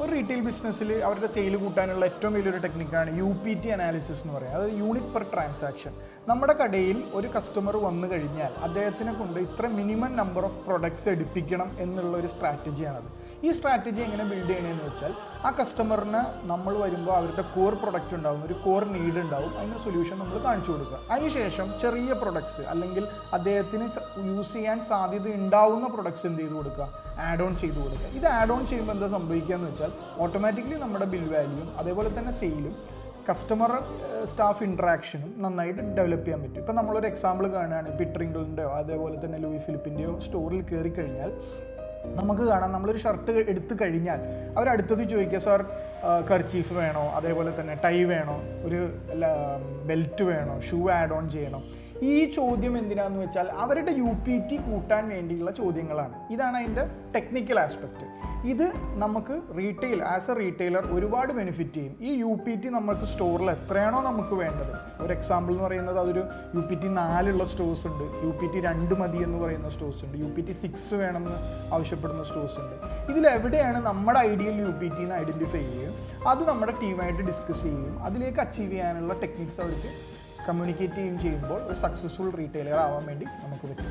ഒരു റീറ്റെയിൽ ബിസിനസ്സിൽ അവരുടെ സെയിൽ കൂട്ടാനുള്ള ഏറ്റവും വലിയൊരു ടെക്നിക്കാണ് UPT അനാലിസിസ് എന്ന് പറയുന്നത്. അത് യൂണിറ്റ് പെർ ട്രാൻസാക്ഷൻ. നമ്മുടെ കടയിൽ ഒരു കസ്റ്റമർ വന്നു കഴിഞ്ഞാൽ അദ്ദേഹത്തിനെ കൊണ്ട് ഇത്ര മിനിമം നമ്പർ ഓഫ് പ്രൊഡക്ട്സ് എടുപ്പിക്കണം എന്നുള്ള ഒരു സ്ട്രാറ്റജിയാണത്. ഈ സ്ട്രാറ്റജി എങ്ങനെ ബിൽഡ് ചെയ്യണമെന്ന് വെച്ചാൽ ആ കസ്റ്റമറിന് നമ്മൾ വരുമ്പോൾ അവരുടെ കോർ പ്രൊഡക്റ്റ് ഉണ്ടാവും, ഒരു കോർ നീഡ് ഉണ്ടാവും, അതിന് സൊല്യൂഷൻ നമ്മൾ കാണിച്ചു കൊടുക്കുക. അതിനുശേഷം ചെറിയ പ്രൊഡക്ട്സ് അല്ലെങ്കിൽ അദ്ദേഹത്തിന് യൂസ് ചെയ്യാൻ സാധ്യത ഉണ്ടാവുന്ന പ്രൊഡക്ട്സ് എന്ത് ചെയ്ത് കൊടുക്കുക, ആഡ് ഓൺ ചെയ്ത് കൊടുക്കുക. ഇത് ആഡ് ഓൺ ചെയ്യുമ്പോൾ എന്താ സംഭവിക്കുക എന്ന് വെച്ചാൽ ഓട്ടോമാറ്റിക്കലി നമ്മുടെ ബിൽ വാല്യൂയും അതേപോലെ തന്നെ സെയിലും കസ്റ്റമർ സ്റ്റാഫ് ഇൻട്രാക്ഷനും നന്നായിട്ട് ഡെവലപ്പ് ചെയ്യാൻ പറ്റും. ഇപ്പോൾ നമ്മളൊരു എക്സാമ്പിൾ കാണുകയാണ്, പിട്രിങ്കിളിൻ്റെയോ അതേപോലെ തന്നെ ലൂയി ഫിലിപ്പിൻ്റെയോ സ്റ്റോറിൽ കയറി കഴിഞ്ഞാൽ നമുക്ക് കാണാം, നമ്മളൊരു ഷർട്ട് എടുത്തു കഴിഞ്ഞാൽ അവരടുത്തത് ചോദിക്കുക, സാർ കർച്ചീഫ് വേണോ, അതേപോലെ തന്നെ ടൈ വേണോ, ഒരു ബെൽറ്റ് വേണോ, ഷൂ ആഡ് ഓൺ ചെയ്യണോ. ഈ ചോദ്യം എന്തിനാന്ന് വെച്ചാൽ അവരുടെ UPT കൂട്ടാൻ വേണ്ടിയുള്ള ചോദ്യങ്ങളാണ്. ഇതാണ് അതിൻ്റെ ടെക്നിക്കൽ ആസ്പെക്റ്റ്. ഇത് നമുക്ക് ആസ് എ റീറ്റെയിലർ ഒരുപാട് ബെനിഫിറ്റ് ചെയ്യും. ഈ UPT നമുക്ക് സ്റ്റോറിൽ എത്രയാണോ നമുക്ക് വേണ്ടത്, ഒരു എക്സാമ്പിൾ എന്ന് പറയുന്നത് അതൊരു UPT 4 സ്റ്റോഴ്സ് ഉണ്ട്, UPT 2 മതി എന്ന് പറയുന്ന സ്റ്റോഴ്സ് ഉണ്ട്, UPT 6 വേണമെന്ന് ആവശ്യപ്പെടുന്ന സ്റ്റോഴ്സ് ഉണ്ട്. ഇതിലെവിടെയാണ് നമ്മുടെ ഐഡിയൽ UPT എന്ന് ഐഡൻറ്റിഫൈ ചെയ്യും, അത് നമ്മുടെ ടീമായിട്ട് ഡിസ്കസ് ചെയ്യും, അതിലേക്ക് അച്ചീവ് ചെയ്യാനുള്ള ടെക്നിക്സ് അവർക്ക് കമ്മ്യൂണിക്കേറ്റ് ചെയ്യുമ്പോൾ ഒരു സക്സസ്ഫുൾ റീറ്റെയിലർ ആവാൻ വേണ്ടി നമുക്ക് പറ്റും.